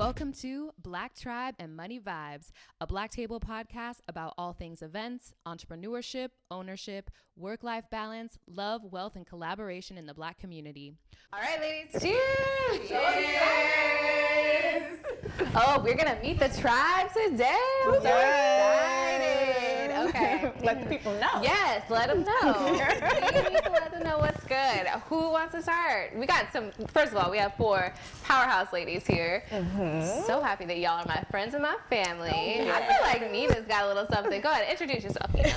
Welcome to Black Tribe and Money Vibes, a Black Table podcast about all things events, entrepreneurship, ownership, work-life balance, love, wealth, and collaboration in the Black community. All right, ladies. Cheers! Cheers! Oh, we're going to meet the tribe today. I'm so excited. Okay. Let the people know. Yes, let them know. We need to let them know what's good. Who wants to start? We got some, first of all, we have 4 powerhouse ladies here. So happy that y'all are my friends and my family. I feel like Nina's got a little something. Go ahead, introduce yourself, Nina.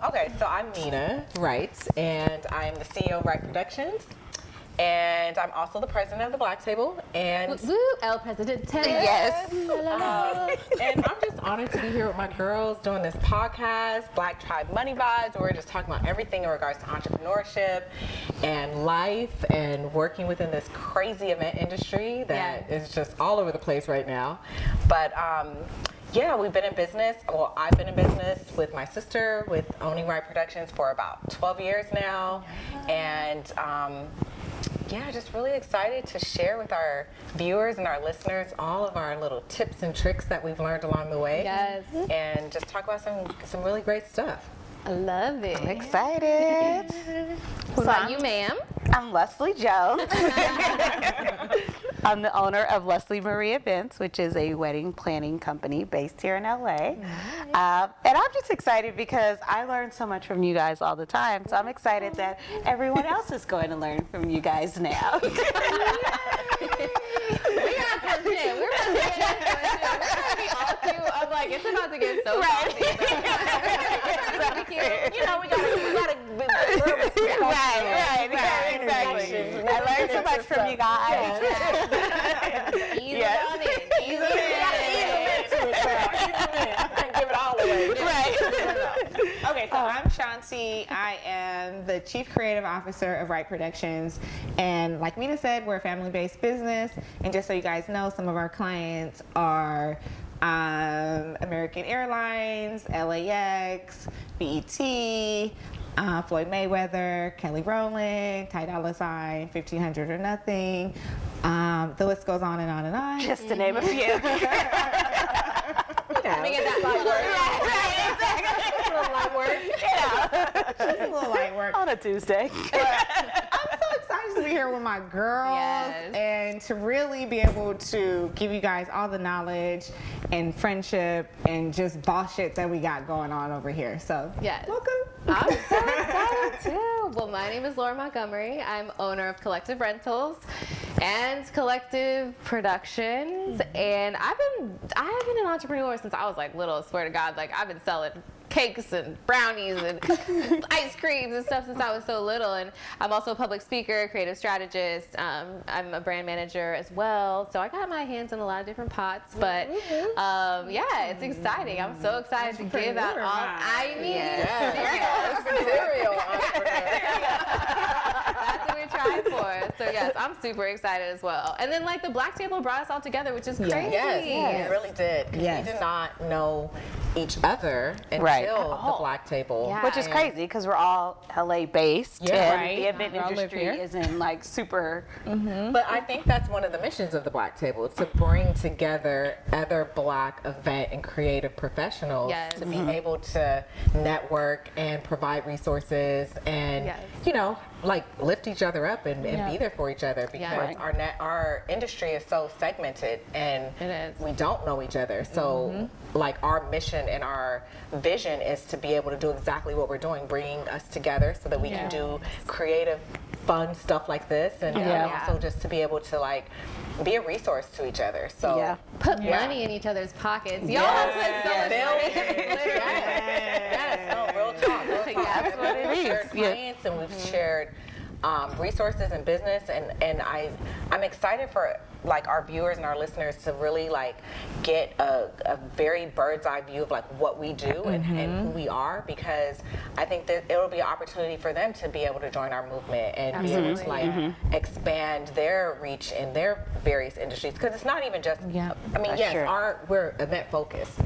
Okay, so I'm Nina Wright, and I am the CEO of Wright Productions. And I'm also the president of the Black Table. And Woo, El Presidente. yes. And I'm just honored to be here with my girls doing this podcast, Black Tribe Money Vibes. We're just talking about everything in regards to entrepreneurship and life and working within this crazy event industry that is just all over the place right now. But yeah, we've been in business. Well, I've been in business with my sister, with owning Wright Productions for about 12 years now. And yeah, just really excited to share with our viewers and our listeners all of our little tips and tricks that we've learned along the way. Yes. And just talk about some really great stuff. I love it. I'm excited. So you, ma'am? I'm Leslie Joe. I'm the owner of Leslie Marie Events, which is a wedding planning company based here in LA. And I'm just excited because I learn so much from you guys all the time. So I'm excited that everyone else is going to learn from you guys now. We got some shit. We're going to get into it. We're going to be all cute. I'm like, it's about to get so saucy. You know, we gotta Right, exactly. I learned so much from you guys. Ease it on in. Ease it in. give it all away. Right. Okay, so I'm Shanti. I am the Chief Creative Officer of Wright Productions. And like Mina said, we're a family-based business. And just so you guys know, some of our clients are American Airlines, LAX, BET, Floyd Mayweather, Kelly Rowland, Ty Dolla $ign, 1500 or Nothing. The list goes on and on and on. Just to name a few. Let me get that light work. Just a little light work. On a Tuesday. I'm so excited to be here with my girls and to really be able to give you guys all the knowledge and friendship and just boss shit that we got going on over here. So welcome. I'm so excited too. Well, my name is Laura Montgomery. I'm owner of Collective Rentals and Collective Productions, and I've been an entrepreneur since I was like little. I swear to God, like I've been selling cakes and brownies and ice creams and stuff since I was so little. And I'm also a public speaker, creative strategist. I'm a brand manager as well. So I got my hands in a lot of different pots. But yeah, it's exciting. I'm so excited to give out all. I mean, Serial entrepreneur. that's what we're trying for. So yes, I'm super excited as well. And then like the Black Table brought us all together, which is crazy. Yes, it really did. Yes. We did not know each other until the Black Table. Yeah. Which is crazy because we're all LA based and right. the event We all live industry here. isn't like super. But I think that's one of the missions of the Black Table, to bring together other Black event and creative professionals to be able to network and provide resources and, you know, like lift each other up and be there for each other, because our industry is so segmented and we don't know each other. So like our mission and our vision is to be able to do exactly what we're doing, bringing us together so that we can do creative, fun stuff like this, and also just to be able to like be a resource to each other. So put money in each other's pockets. Y'all have put so much money. Yes, no, real talk. That's what it We've is. shared clients and we've shared resources in business, and I'm excited for like our viewers and our listeners to really like get a very bird's eye view of like what we do and who we are, because I think that it'll be an opportunity for them to be able to join our movement and be able to like expand their reach in their various industries, because it's not even just I mean, we're event focused,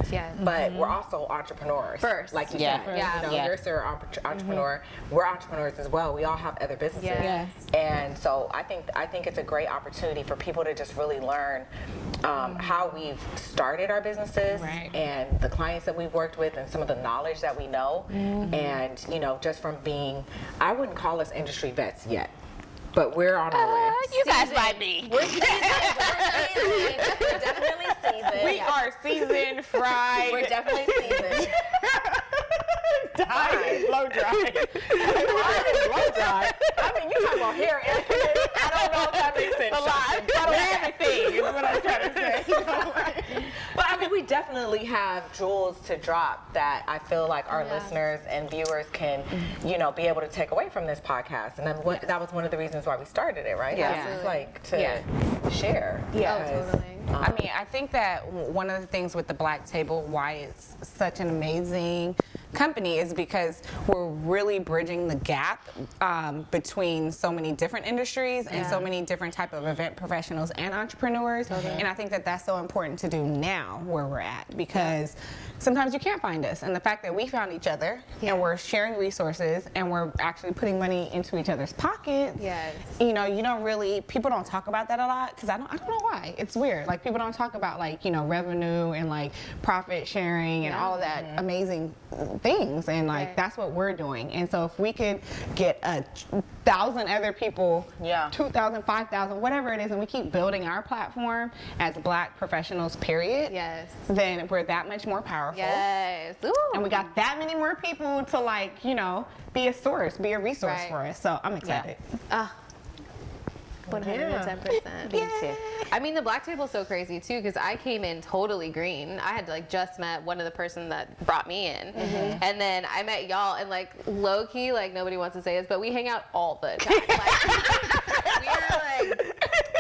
but we're also entrepreneurs first, like you said. You know, you're an entrepreneur, we're entrepreneurs as well. We all have other businesses, and so I think it's a great opportunity for people to just just really learn how we've started our businesses and the clients that we've worked with and some of the knowledge that we know. And, you know, just from being, I wouldn't call us industry vets yet, but we're on our way. You guys might be. We're seasoned. We're definitely seasoned. We are seasoned, fried. We're definitely seasoned. Dyed, blow dry. Blow dry. I mean, you talking about hair. I don't know if that makes sense. A lot. Everything is what I'm trying to say. You know, like, but I mean, we definitely have jewels to drop that I feel like our listeners and viewers can, you know, be able to take away from this podcast. And that was one of the reasons why we started it, right? Yeah. It's like to share. Yeah. Oh, totally. I mean, I think that one of the things with the Black Table, why it's such an amazing company, is because we're really bridging the gap between so many different industries and so many different type of event professionals and entrepreneurs. And I think that that's so important to do now where we're at, because sometimes you can't find us. And the fact that we found each other and we're sharing resources and we're actually putting money into each other's pockets. Yes. You know, people don't talk about that a lot, because I don't know why. It's weird. Like, people don't talk about, like, you know, revenue and like profit sharing and all of that amazing things. And like, that's what we're doing. And so if we could get 1,000 other people, 2,000, 5,000, whatever it is, and we keep building our platform as Black professionals, period. Yes. Then we're that much more powerful. Yes. Ooh. And we got that many more people to, like, you know, be a source, be a resource for us. So I'm excited. 110%. Me too. I mean, the Black Table is so crazy too, because I came in totally green. I had like just met one of the person that brought me in, and then I met y'all, and like low key, like nobody wants to say this, but we hang out all the time. Like, we are like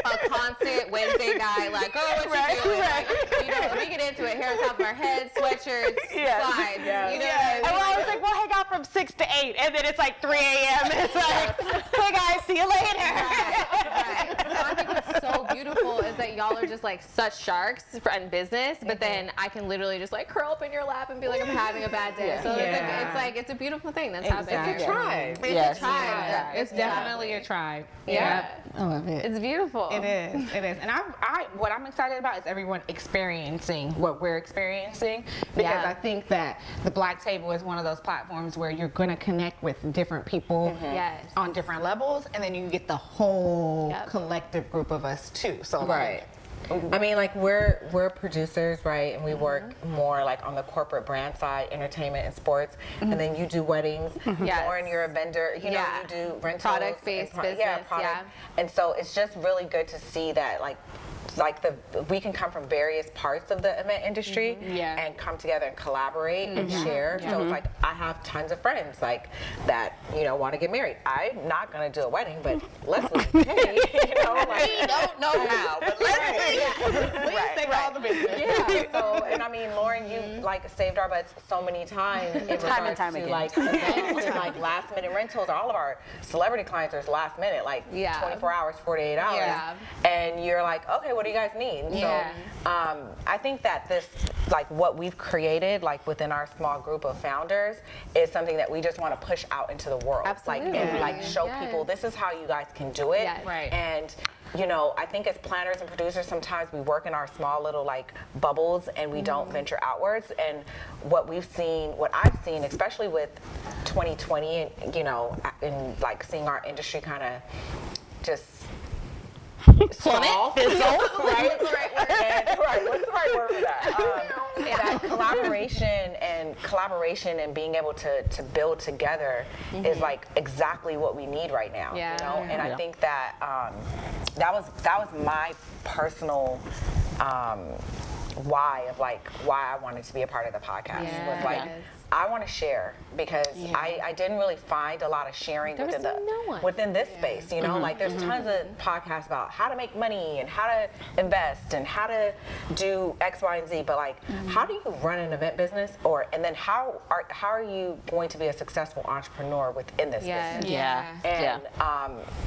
a constant Wednesday guy. Like, oh, what you doing? Like, you know, we get into it, hair on top of our heads, sweatshirts, slides. You know, And we're always like, we'll hang out from 6 to 8, and then it's like 3 a.m. It's like, hey guys, see you later. Right. So I think what's so beautiful is that y'all are just like such sharks in business, but then I can literally just like curl up in your lap and be like, I'm having a bad day. So it's a beautiful thing that's happening. It's a tribe. It's a tribe. It's definitely a tribe. Yeah. I love it. It's beautiful. It is. It is. And what I'm excited about is everyone experiencing what we're experiencing, because I think that the Black Table is one of those platforms where you're going to connect with different people on different levels, and then you get the whole collective group of us too. So I mean, like, we're producers, right? And we work more like on the corporate brand side, entertainment and sports. And then you do weddings. Lauren, you're a vendor. You know, you do rentals. Product-based business. And so it's just really good to see that, we can come from various parts of the event industry and come together and collaborate and share. So it's like, I have tons of friends like that, you know, want to get married. I'm not going to do a wedding, but Leslie, hey, you know, like, We don't know how, but let's take all the business. So, and I mean, Lauren, you like saved our butts so many times in regards time to again. like events and like last minute rentals. All of our celebrity clients are last minute, like 24 hours, 48 hours. And you're like, okay, what do you guys need? So I think that this, like, what we've created, like within our small group of founders, is something that we just want to push out into the world. Absolutely. Like, and like show people this is how you guys can do it. And you know, I think as planners and producers, sometimes we work in our small little like bubbles and we don't venture outwards. And what I've seen, especially with 2020, and you know, in like seeing our industry kind of just stall, fizzle, right? What's the right word? What's the right word for that? That collaboration and being able to build together is like exactly what we need right now. You know, and I think that that was my personal why I wanted to be a part of the podcast. Was like, I want to share, because I didn't really find a lot of sharing within this space. You know, like there's tons of podcasts about how to make money and how to invest and how to do X, Y, and Z. But like, how do you run an event business, and then how are you going to be a successful entrepreneur within this business? And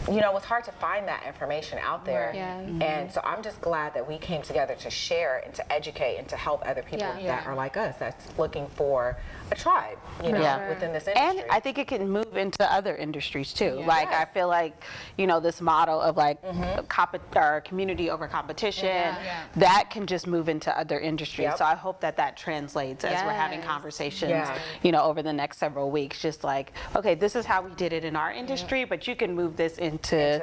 you know, it's hard to find that information out there. And so I'm just glad that we came together to share and to educate and to help other people that are like us, that's looking for a tribe, you know, Yeah. within this industry. And I think it can move into other industries too. Yeah. Like, I Yes. feel like, you know, this model of like or community over competition, Yeah. that can just move into other industries. Yep. So I hope that that translates as we're having Yes. conversations, Yeah. you know, over the next several weeks. Just like, okay, this is how we did it in our industry, but you can move this into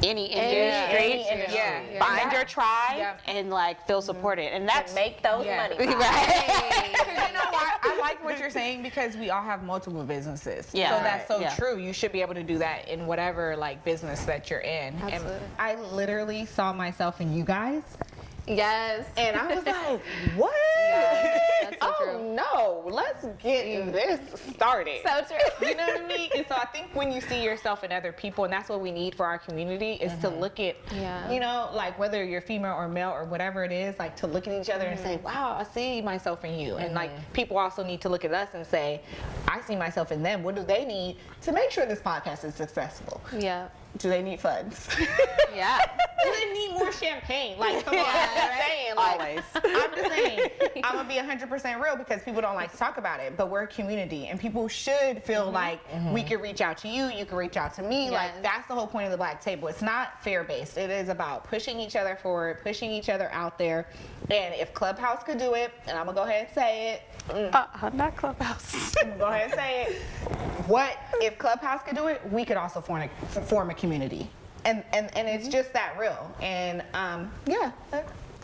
any industry. Any industry. Yeah. Find your tribe Yeah. and like feel supported. And that's Make those Yeah. money. right. Because you know what? I like what you're saying because we all have multiple businesses. Yeah. So that's so Yeah. true. You should be able to do that in whatever like business that you're in. Absolutely. And I literally saw myself in you guys. Yes. And I was like, what? Yeah, that's so oh true. no, let's get this started. So true. You know what I mean? And so I think when you see yourself in other people, and that's what we need for our community, is to look at, Yeah. you know, like whether you're female or male or whatever it is, like to look at each other and say, wow, I see myself in you. And like people also need to look at us and say, I see myself in them. What do they need to make sure this podcast is successful? Yeah. Do they need funds? Yeah. Do they need more champagne? Like, come on, I'm just saying. Like, Always. I'm just saying. I'm gonna be 100% real because people don't like to talk about it, but we're a community, and people should feel like we can reach out to you. You can reach out to me. Yes. Like that's the whole point of the Black Table. It's not fear based. It is about pushing each other forward, pushing each other out there. And if Clubhouse could do it, and I'm gonna go ahead and say it. Not Clubhouse. I'm gonna go ahead and say it. What if Clubhouse could do it? We could also form a community, and it's just that real. And yeah.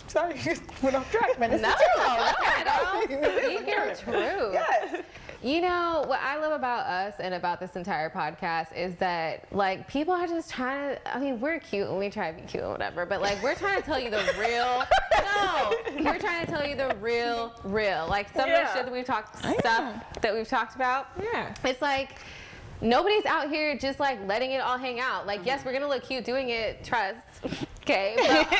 Sorry, went off track, but it's No, the truth. no, It's speak your the truth. truth. Yes. You know, what I love about us and about this entire podcast is that, like, people are just trying to, I mean, we're cute and we try to be cute and whatever, but, like, we're trying to tell you the real, we're trying to tell you the real. Like, some of the shit that we've talked, that we've talked about, Yeah. it's like, nobody's out here just, like, letting it all hang out. Like, yes, we're going to look cute doing it, trust. Okay,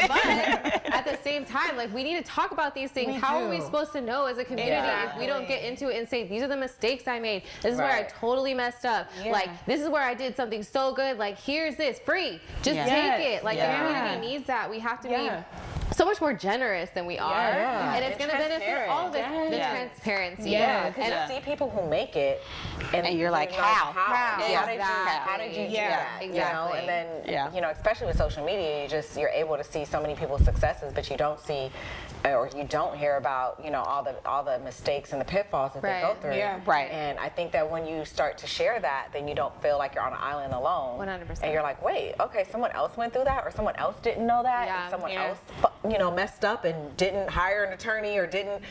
but at the same time, like, we need to talk about these things. We How are we do. supposed to know as a community if we don't get into it and say, these are the mistakes I made. This is where I Right. totally messed up. Yeah. Like, this is where I did something so good. Like, here's this, free. Just Yeah. take Yes. it. Like, Yeah. the community needs that. We have to Yeah. be so much more generous than we are. Yeah. And it's And going to benefit all of us. transparent. The Yeah. transparency. Yeah. Because And you see people who make it, and you're like, know, how? How did you? Exactly. How did you do Yeah. that? You know, Exactly. and then Yeah. you know, especially with social media, you're able to see so many people's successes, but you don't see, or you don't hear about, you know, all the mistakes and the pitfalls that they go Right. through. Yeah. Right. And I think that when you start to share that, then you don't feel like you're on an island alone. 100%. And you're like, wait, okay, someone else went through that, or someone else didn't know that, Yeah. and someone Yeah. else, you know, messed up and didn't hire an attorney or didn't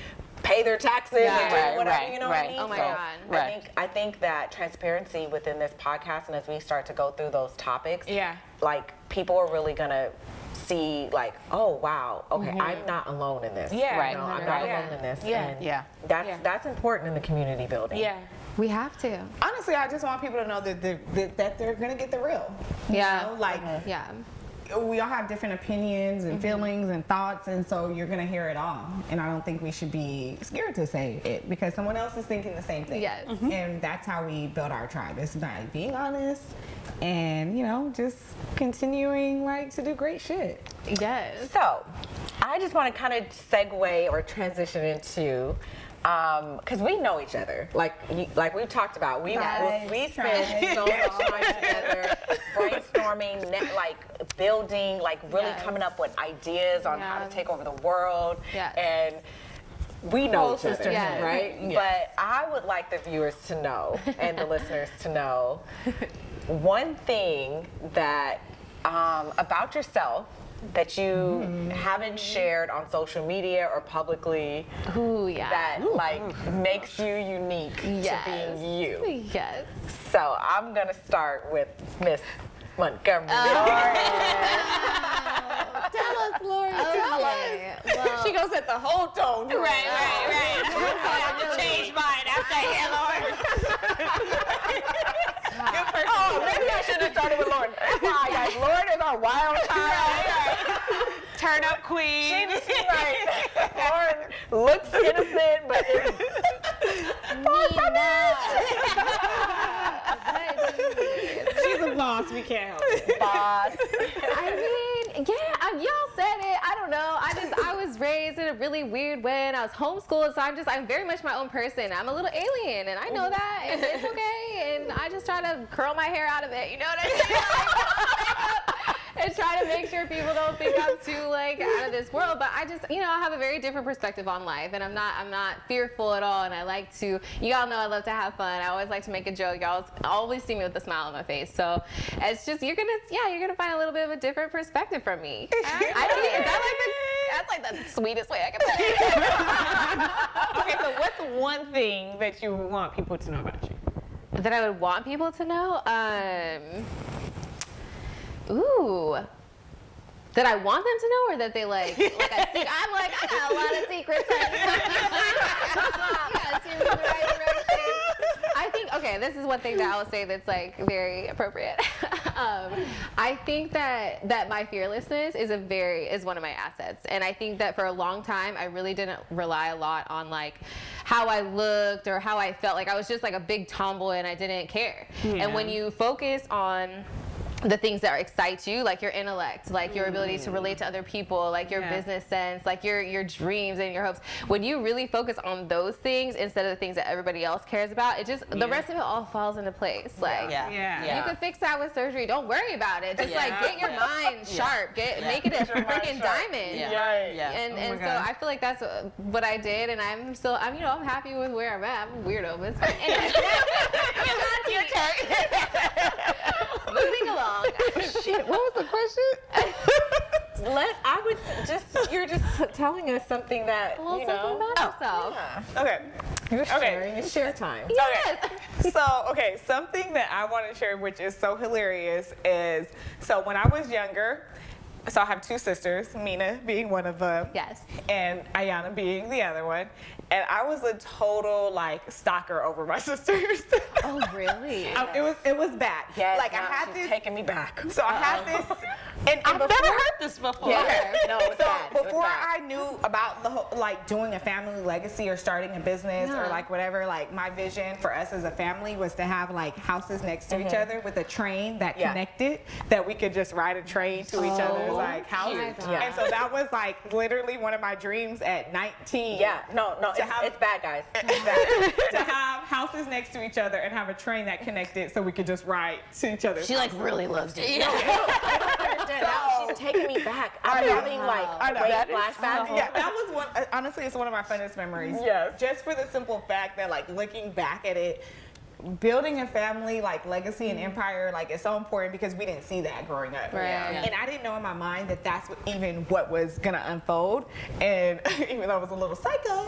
pay their taxes Yeah. or did Right, whatever, right, you know what I right. mean? Oh my So God. Right. I think that transparency within this podcast, and as we start to go through those topics, Yeah. like people are really gonna see like, oh wow, okay, I'm not alone in this. Yeah. Right. You know, I'm not Right. alone in this. Yeah. And Yeah. that's important in the community building. Yeah. we have to. Honestly, I just want people to know that they're gonna get the real. You Yeah. know? Like Yeah. we all have different opinions and feelings and thoughts, and so you're gonna hear it all. And I don't think we should be scared to say it because someone else is thinking the same thing. Yes. And that's how we build our tribe. It's by being honest and, you know, just continuing like to do great shit. Yes. So, I just want to kind of segue or transition into, because we know each other, like we've talked about, we spend so much time together, brainstorming, like building, like really Yes. coming up with ideas on how to Yes. take over the world, Yes. and we know each other, sisterhood. Yes. right? Yes. But I would like the viewers to know and the listeners to know one thing that about yourself that you haven't shared on social media or publicly Ooh, yeah. that like makes you unique Yes. to being you. Yes. So I'm gonna start with Miss Montgomery. Tell us, Lord. Okay. Well, She goes at the whole tone. Right. I changed mine after here, Oh, maybe I should have started with Lauren. That's why, guys. Lauren is our wild child. Turn up queen. She's like, Lauren looks innocent, but is She's a boss. We can't help it. boss. I mean, yeah, y'all said it. I don't know. I was raised in a really really weird when I was homeschooled, so I'm very much my own person. I'm a little alien, and I know that, and it's okay. And I just try to curl my hair out of it. You know what I mean? And try to make sure people don't think I'm too like out of this world. But I just, I have a very different perspective on life, and I'm not fearful at all. And I like to, y'all know I love to have fun. I always like to make a joke. Y'all always see me with a smile on my face. So it's just you're gonna find a little bit of a different perspective from me. That's like the sweetest way I can put it. Okay, so what's one thing that you want people to know about you? That I would want people to know? That I want them to know, or that they like I got a lot of secrets. Yeah, steer me in the right direction. I think, okay, this is one thing that I will say that's like very appropriate. I think that my fearlessness is one of my assets, and I think that for a long time I really didn't rely a lot on like how I looked or how I felt. Like I was just like a big tomboy and I didn't care. Yeah. And when you focus on the things that excite you, like your intellect, like your ability to relate to other people, like your business sense, like your dreams and your hopes. When you really focus on those things instead of the things that everybody else cares about, the rest of it all falls into place. Like you can fix that with surgery. Don't worry about it. Just like get your mind sharp. Make it a freaking diamond. And so I feel like that's what I did, and I'm happy with where I'm at. I'm a weirdo, but it's fine. Anyway, your turn. Moving along. Shit, what was the question? You're just telling us something that, Something about yourself. Yeah. Okay. You're sharing. It's share time. Yes. Okay, something that I want to share, which is so hilarious, is so when I was younger, so I have two sisters, Mina being one of them. Yes. And Ayana being the other one. And I was a total like stalker over my sisters. Oh, really? It was bad. Yes, like I had she's this taking me back. So I had this and I've never heard this before. Yeah. Okay. No, it's bad. Before I knew about the whole, like doing a family legacy or starting a business or like whatever, like my vision for us as a family was to have like houses next to each other with a train that connected, that we could just ride a train to each other's like houses. And so that was like literally one of my dreams at 19. Yeah, no, it's bad, guys. It's bad. To have houses next to each other and have a train that connected so we could just ride to each other's She like really loves it. I don't understand. Now she's taking me back. I'm having like flashbacks. Yeah, that was one. Honestly, it's one of my funnest memories. Yes. Just for the simple fact that, like, looking back at it, building a family, like legacy and empire, like is so important because we didn't see that growing up. Right. Yeah. And I didn't know in my mind that that's what was gonna unfold. And even though I was a little psycho,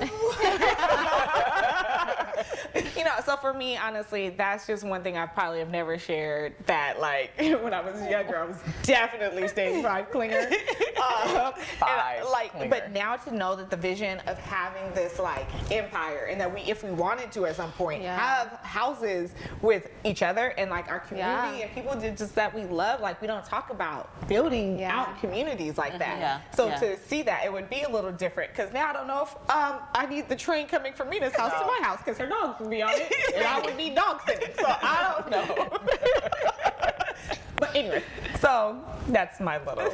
so for me, honestly, that's just one thing I probably have never shared. That like when I was younger, I was definitely stage 5 clinger. But now to know that the vision of having this like empire, and that if we wanted to at some point have houses with each other and like our community and people just that we love, like we don't talk about building out communities like that. To see that, it would be a little different, because now I don't know if I need the train coming from Mina's house to my house because her dogs would be on it and I would be dog sitting, so I don't know. But anyway, so that's my little.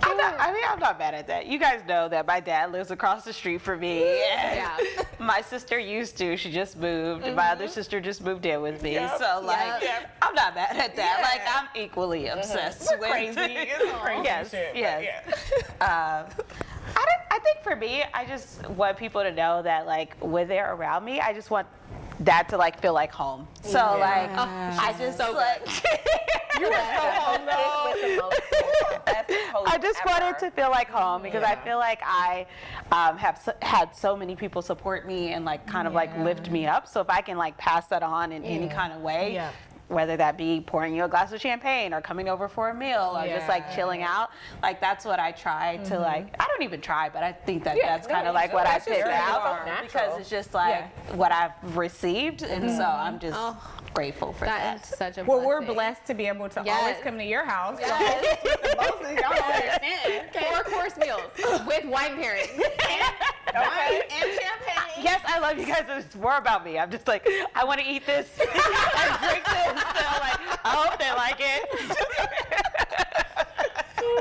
I'm not bad at that. You guys know that my dad lives across the street from me. Yeah. My sister used to. She just moved. My other sister just moved in with me. So like, I'm not bad at that. Like, I'm equally obsessed with Crazy. It's crazy yes, shit. yes. I think for me, I just want people to know that like when they're around me, I just want that to like feel like home. So like, I just so like. You were so home with the most best host I just ever. wanted to feel like home because I feel like I have had so many people support me and like kind of like lift me up. So if I can like pass that on in any kind of way, whether that be pouring you a glass of champagne or coming over for a meal or just like chilling out, like that's what I try to like. I don't even try, but I think that that's kind of like what I pick out because it's just like what I've received, and so I'm just grateful for that. That is such a Well, blessing. we're blessed to be able to always come to your house. Yes. Mostly, y'all don't understand. 4-course meals with wine pairing. Wine and champagne. Yes, I love you guys. It's more about me. I'm just like, I want to eat this and drink this. So like, I hope they like it.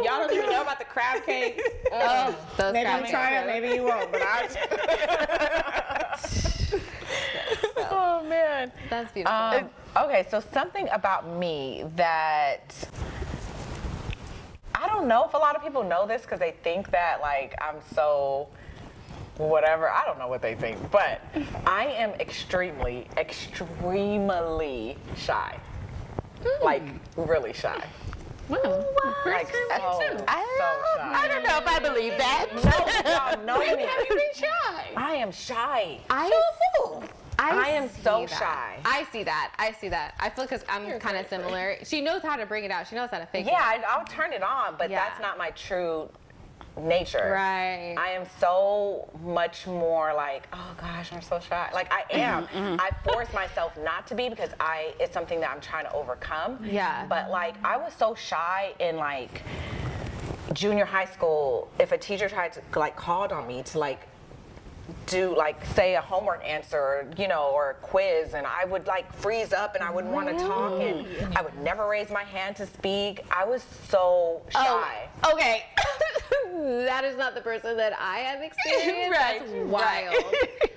Y'all don't even know about the crab crab cakes. Those Maybe crab you try cakes. it, maybe you won't. But Oh man. That's beautiful. Okay, so something about me that I don't know if a lot of people know this because they think that like I'm so whatever. I don't know what they think, but I am extremely shy. Like really shy. Wow. Like so shy. I don't know if I believe that. No, y'all know me. Have you been shy? I am shy. I am so see that. shy. I see that. I feel because I'm kind of similar. She knows how to bring it out. She knows how to fake it. Yeah, I'll turn it on, but Yeah. that's not my true nature. Right. I am so much more like, oh gosh, I'm so shy. Like I am. I force myself not to be because it's something that I'm trying to overcome. Yeah. But like I was so shy in like junior high school. If a teacher tried to like called on me to like do like say a homework answer, or, you know, or a quiz, and I would like freeze up and I wouldn't want to talk, and I would never raise my hand to speak. I was so shy. Oh, okay. That is not the person that I have experienced. Right, That's wild.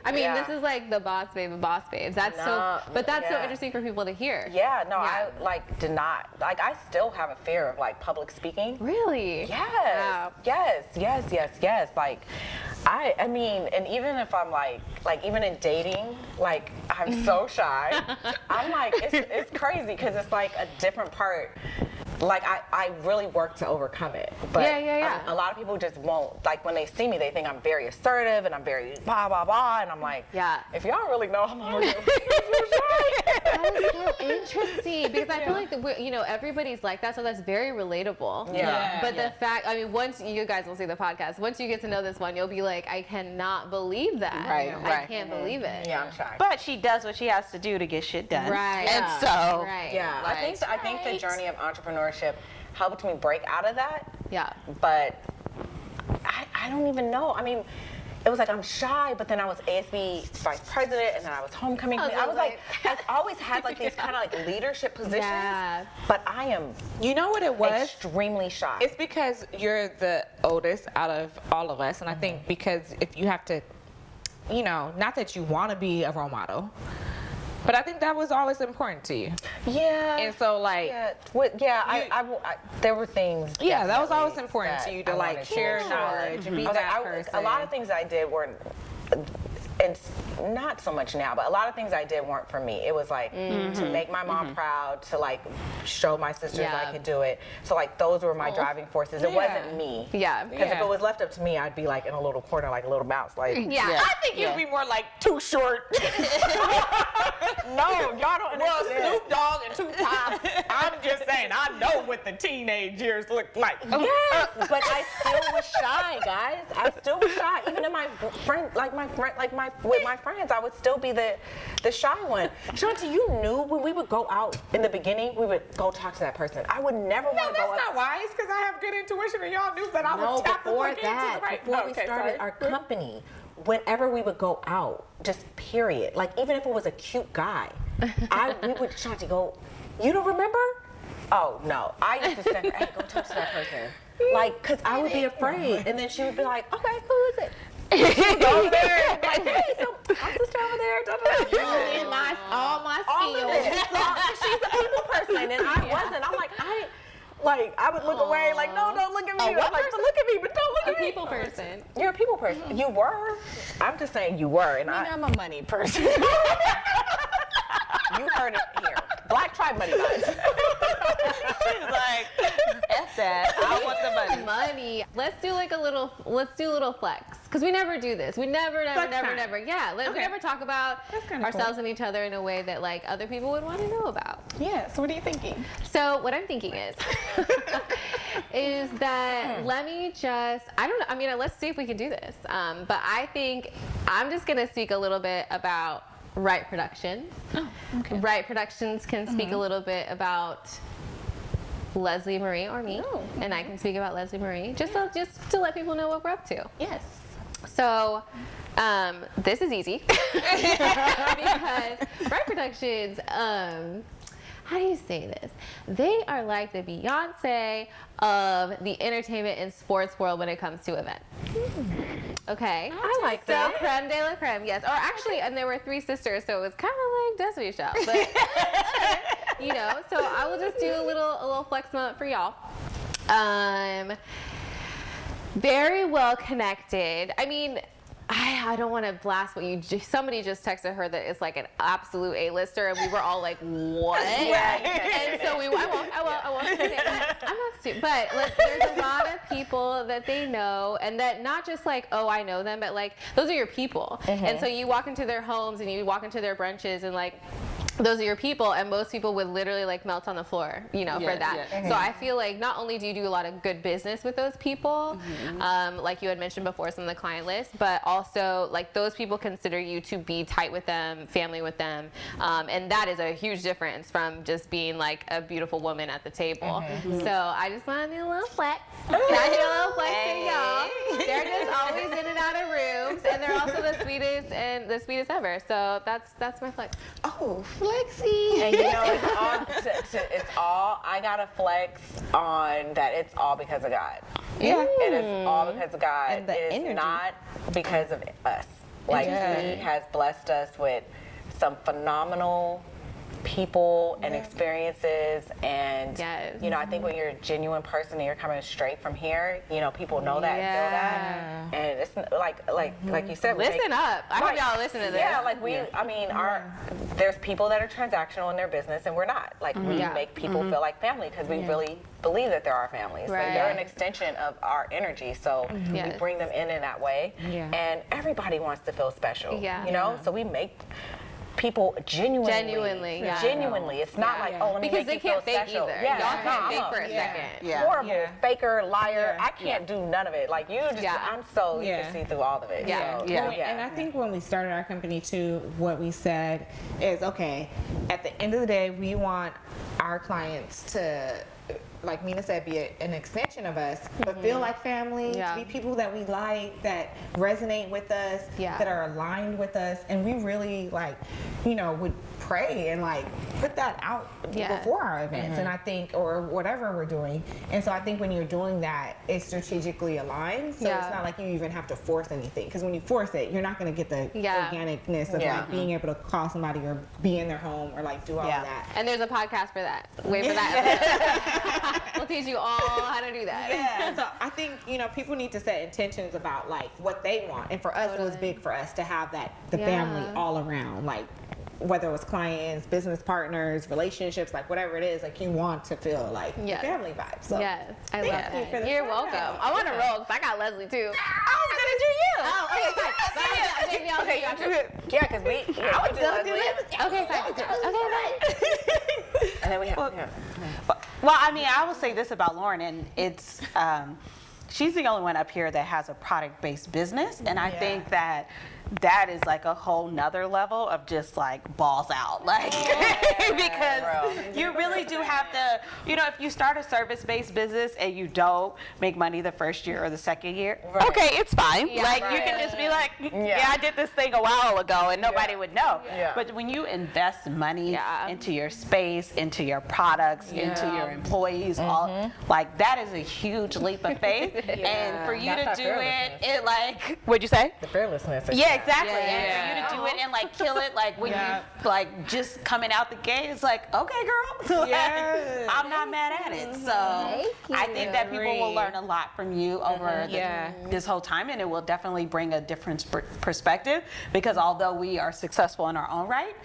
I mean, Yeah. this is like the boss babe of boss babes. That's so yeah. interesting for people to hear. Yeah, no, Yeah. I like did not. Like I still have a fear of like public speaking. Really? Yes. Wow. Yes. Like I mean, and even if I'm like even in dating, like I'm so shy. I'm like, it's crazy because it's like a different part. Like I really work to overcome it. But Yeah. a lot of people just won't. Like when they see me, they think I'm very assertive and I'm very blah blah blah, and I'm like, Yeah. if y'all really know how I'm That is so interesting because I feel like everybody's like that, so that's very relatable. Yeah. But the fact, I mean, once you guys will see the podcast, once you get to know this one, you'll be like, I cannot believe that. Right, I right. can't believe it. Yeah, I'm shy. But she does what she has to do to get shit done. Right. And so, Right. Yeah, I think the journey of entrepreneurship helped me break out of that. Yeah. But I don't even know. I mean, it was like I'm shy, but then I was ASB vice president, and then I was homecoming queen. I was like, I always had like these kind of like leadership positions. Yeah. But I am you know what it was? extremely shy. It's because you're the oldest out of all of us, and I think because if you have to, you know, not that you want to be a role model, but I think that was always important to you. yeah. And so like, there were things. yeah, that was definitely always important to that you to I like wanted share make knowledge and be I was that like, person. a lot of things I did weren't, and not so much now, but a lot of things I did weren't for me. It was like to make my mom proud, to like show my sisters Yeah. I could do it. So like those were my driving forces. It wasn't me. Yeah. Because if Yeah. it was left up to me, I'd be like in a little corner, like a little mouse. Like Yeah. I think you'd be more like too short. no, y'all don't Well, understand. Snoop Dogg and Tupac. I'm just saying, I know what the teenage years look like. Yes, but I still was shy, guys. I still was shy. Even in with my friends, I would still be the shy one. Shanti, you knew when we would go out in the beginning, we would go talk to that person. I would never No, want to go that's up. not wise, because I have good intuition, and y'all knew that I No, would tap the before plug into that, the right. before we Okay, started sorry. our company, whenever we would go out, just period. Like even if it was a cute guy, we would Shanti go. You don't remember? Oh no, I used to send her, hey, go talk to that person. Like, cause I would be afraid, and then she would be like, okay, who is it? Over there, like, hey, so my sister over there. Da, da, da. Using all my All of skills. it. She's a people person, and I wasn't. I'm like, I would look away, like, no, don't look at me. I'm like, but look at me, but don't look A at me. people person. You're a people person. You were. I'm just saying you were, and I'm a money person. you heard it here. Black tribe money guys. she's like, F that. I want the money. Money. Let's do a little flex. Because we never do this. We never. Yeah. We Okay. never talk about That's kinda ourselves and each other in a way that like other people would want to know about. Yes, what are you thinking? So what I'm thinking is that let me just, let's see if we can do this. But I think I'm just going to speak a little bit about Right Productions. Oh, okay. Right Productions can speak a little bit about Leslie Marie or me, and I can speak about Leslie Marie, just to let people know what we're up to. Yes. So, this is easy because Right Productions how do you say this? They are like the Beyonce of the entertainment and sports world when it comes to events. Okay. I like so that. creme de la creme, yes. Or actually, and there were 3 sisters, so it was kind of like Destiny's Child. But, you know, so I will just do a little flex moment for y'all. Very well connected. I mean, I don't want to blast what somebody just texted her that it's like an absolute A-lister, and we were all like, what? And so I won't say that. I'm not stupid. But there's a lot of people that they know, and that not just like, oh, I know them, but like, those are your people. And so you walk into their homes and you walk into their brunches, and like, those are your people, and most people would literally like melt on the floor, you know, for that. So I feel like not only do you do a lot of good business with those people, like you had mentioned before, some of the client lists, but also like those people consider you to be tight with them, family with them, and that is a huge difference from just being like a beautiful woman at the table. So I just want to do a little flex. Can I do a little flex to y'all? They're just always in and out of rooms, and they're also the sweetest ever. So that's my flex. Oh, flexy. And you know, it's all, I gotta flex on that it's all because of God. Yeah. It is all because of God. And the it is energy. not because of us. Like, He has blessed us with some phenomenal people and experiences, and you know, I think when you're a genuine person and you're coming straight from here, you know, people know that and feel that, and it's like you said, Listen up. I hope y'all listen to this. Yeah, like I mean, there's people that are transactional in their business, and we're not. Like, we make people feel like family because we really believe that they're our families. Right. Like, they're an extension of our energy, so we bring them in that way, and everybody wants to feel special. You know, so we make people genuinely. It's not like, oh, let me because make they you can't feel fake special. either. Y'all can't fake for a second. Horrible faker, liar. I can't do none of it. Like, you just, I'm so, you can see through all of it. So, And I think when we started our company too, what we said is, okay, at the end of the day, we want our clients to, like Mina said, be an extension of us, but feel like family, to be people that we like, that resonate with us, that are aligned with us, and we really, like, you know, would pray and like put that out before our events, and I think, or whatever we're doing. And so I think when you're doing that, it's strategically aligned, so it's not like you even have to force anything, because when you force it, you're not going to get the organicness of like being able to call somebody or be in their home or like do all of that. And there's a podcast for that. Wait for that. We'll teach you all how to do that. So I think, you know, people need to set intentions about like what they want, and for us it was big for us to have that family all around, like whether it was clients, business partners, relationships, like whatever it is, like you want to feel like the family vibe. So I love that. You're welcome. I want to roll because I got Leslie too. I was gonna do you. Oh, okay, fine. yeah, because I would do Leslie. Okay, fine. Okay, bye. And then we have, Well, I mean, I will say this about Lauren, and it's, she's the only one up here that has a product-based business, and I think that is like a whole nother level of just like balls out, like because you really do have to, you know, if you start a service-based business and you don't make money the first year or the second year, okay, it's fine. Like you can just be like, I did this thing a while ago and nobody would know. But when you invest money into your space, into your products, into your employees, all like that is a huge leap of faith. And for you to do it like, what'd you say? The fearlessness. Exactly. And for you to do it and like kill it, like when you like just coming out the gate, it's like, okay, girl, like, I'm not mad at it. So I think that people will learn a lot from you over this whole time, and it will definitely bring a different perspective, because although we are successful in our own right,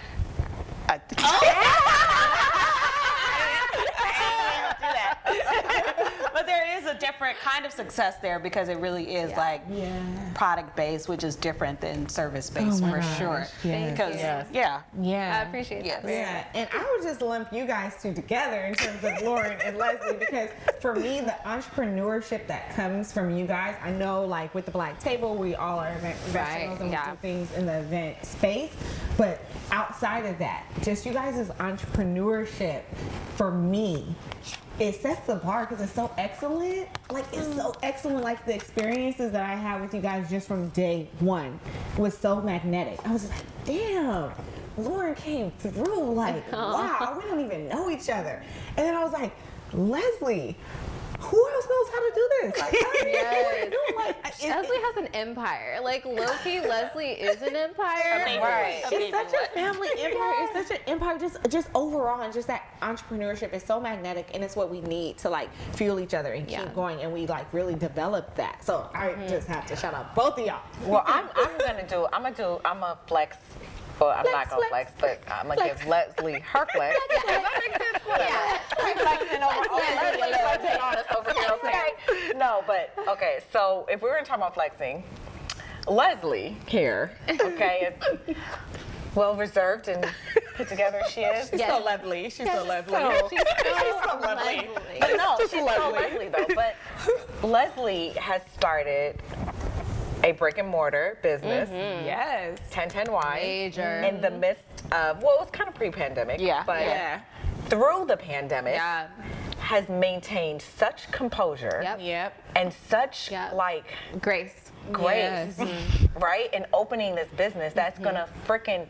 but there is a different kind of success there, because it really is like product based, which is different than service based for sure. Because I appreciate that. And I would just lump you guys two together in terms of Lauren and Leslie, because for me, the entrepreneurship that comes from you guys, I know like with the Black Table, we all are event professionals and we do things in the event space, but outside of that, just you guys' entrepreneurship, for me, it sets the bar because it's so excellent. Like, it's so excellent. Like, the experiences that I had with you guys just from day one was so magnetic. I was just like, damn, Lauren came through. Like, wow, we don't even know each other. And then I was like, Leslie, who else knows how to do this? Like, Yes. like, Leslie has an empire. Like, low-key, Leslie is an empire. Right. it's such a family empire. It's such an empire just overall, and just that entrepreneurship is so magnetic, and it's what we need to like fuel each other and keep going, and we like really develop that. So I just have to shout out both of y'all. Well, I'm gonna flex. Well, I'm not gonna flex, but I'm gonna give Leslie her flex. Does that make sense? Whatever. We flexing flexing on us over here, okay? No, but okay. So if we were talking about flexing, Leslie here, okay, is well reserved and put together. She is. She's so lovely. She's so lovely. She's so lovely. But no, she's so Leslie though. But Leslie has started a brick and mortar business. Yes. 1010 Wine. Major. In the midst of, well, it was kind of pre-pandemic. Yeah. But Yeah. through the pandemic, Yeah. has maintained such composure Yep. Yep. and such Yep. like Grace. grace, right? And opening this business that's gonna freaking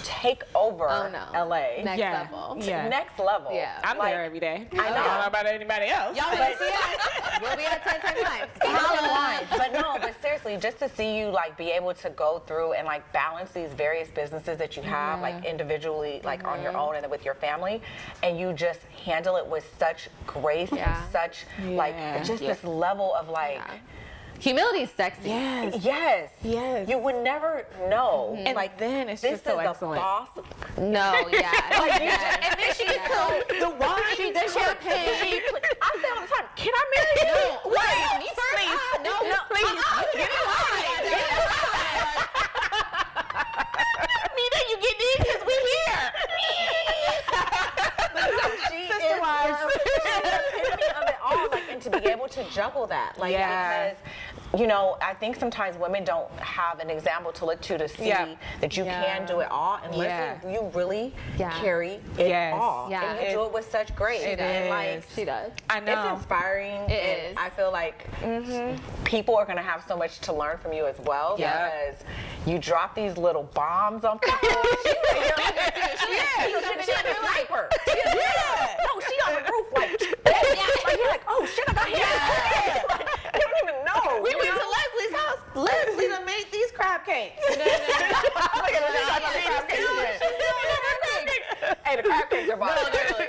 take over Oh, no. LA. Next Yeah. level. Yeah. Next level. Yeah. I'm Like, there every day. I know. don't know about anybody else. Y'all will see us. We'll be at 1010 Wines. 10 wines. But no, but seriously, just to see you like be able to go through and like balance these various businesses that you have like individually, like on your own and then with your family, and you just handle it with such grace Yeah. and such like just this level of like. Humility is sexy. Yes. Yes. You would never know. And like then it's this just so is excellent. the boss. No, yeah. Yes. And then she's The wine, the champagne. I say all the time, can I marry you? No, Wait, please. No, please. Get in line. Nina, you get in because we here. She is the epitome of it all, like, and to be able to juggle that, like, because, you know, I think sometimes women don't have an example to look to see that you can do it all, and listen, you really carry it all, and you do it with such grace, and like, She does. I know. it's inspiring. It and is. I feel like people are gonna have so much to learn from you as well because you drop these little bombs on people. She's a sniper. No, she on the roof like, like you're like, oh shit, I got hit. Like, you don't even know. We went to Leslie's house. Leslie done made these crab cakes. Hey, the crab cakes are bomb.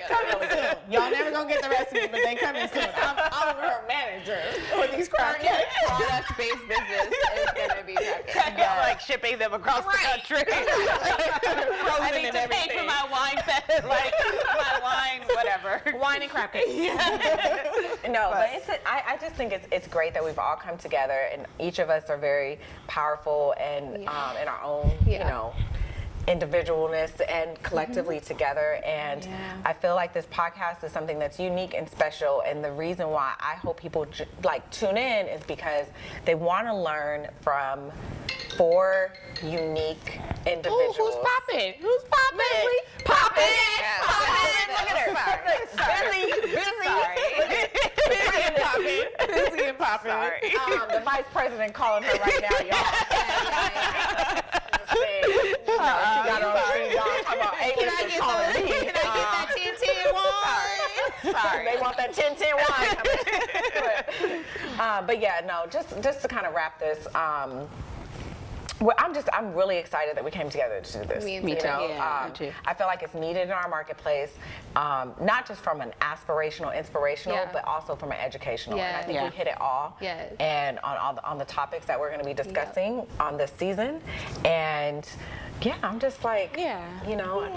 Coming soon. Y'all never gonna get the recipe, but they coming soon. I'm her manager for these crab cakes. Product-based business is gonna be crab cakes. Like shipping them across the country. I need to pay for my wine fest, like my wine, whatever. Wine and crab cakes. No, but I just think it's great that we've all come together, and each of us are very powerful and in our own, you know, individualness and collectively together. And I feel like this podcast is something that's unique and special. And the reason why I hope people like tune in is because they want to learn from 4 unique individuals. Who's popping? Who's popping? Poppin'! Look at her. Busy and popping. Sorry. The vice president calling her right now, y'all. She got on the screen, y'all. Talking about A-listers calling me. Can I get that 10-10 wine? Sorry. They want that 10-10 wine. But yeah, no, just to kind of wrap this, well, I'm really excited that we came together to do this. Me you too. know? Yeah, me too. I feel like it's needed in our marketplace, not just from an aspirational, inspirational, but also from an educational. And I think we hit it all. Yes. And on the topics that we're going to be discussing on this season, and yeah, I'm just like, you know, I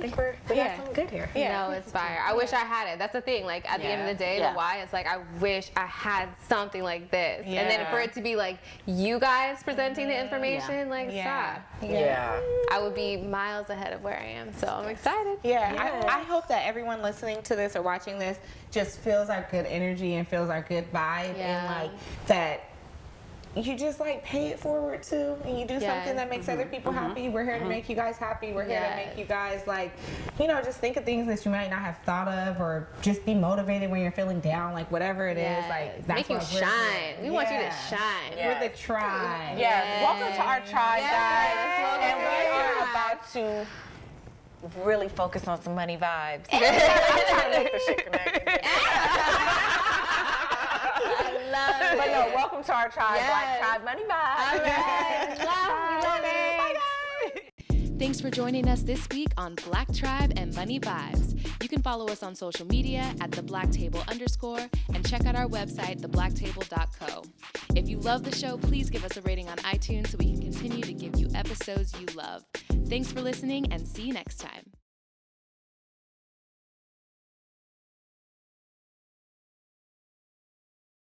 think we got something good here. No, it's fire. I wish I had it. That's the thing. Like at the end of the day, the why, it's like I wish I had something like this. And then for it to be like you guys presenting the information, like stop. Yeah. I would be miles ahead of where I am. So I'm excited. I hope that everyone listening to this or watching this just feels our good energy and feels our good vibe and like that you just like pay it forward too, and you do something that makes other people happy. We're here to make you guys happy. We're here to make you guys like, you know, just think of things that you might not have thought of, or just be motivated when you're feeling down, like whatever it is. Like that's make you what we're shine. doing. We want you to shine. Yeah. We're the tribe. Yes. Welcome to our tribe, guys. Welcome And to we our are tribe. about to really focus on some money vibes. I'm trying to make the shit connect. I love it. But no, welcome to our tribe, Black Tribe Money Vibes. All right. Love it. Bye, guys. Thanks for joining us this week on Black Tribe and Money Vibes. You can follow us on social media at @thebblacktable_ and check out our website, thebblacktable.co. If you love the show, please give us a rating on iTunes so we can continue to give you episodes you love. Thanks for listening and see you next time.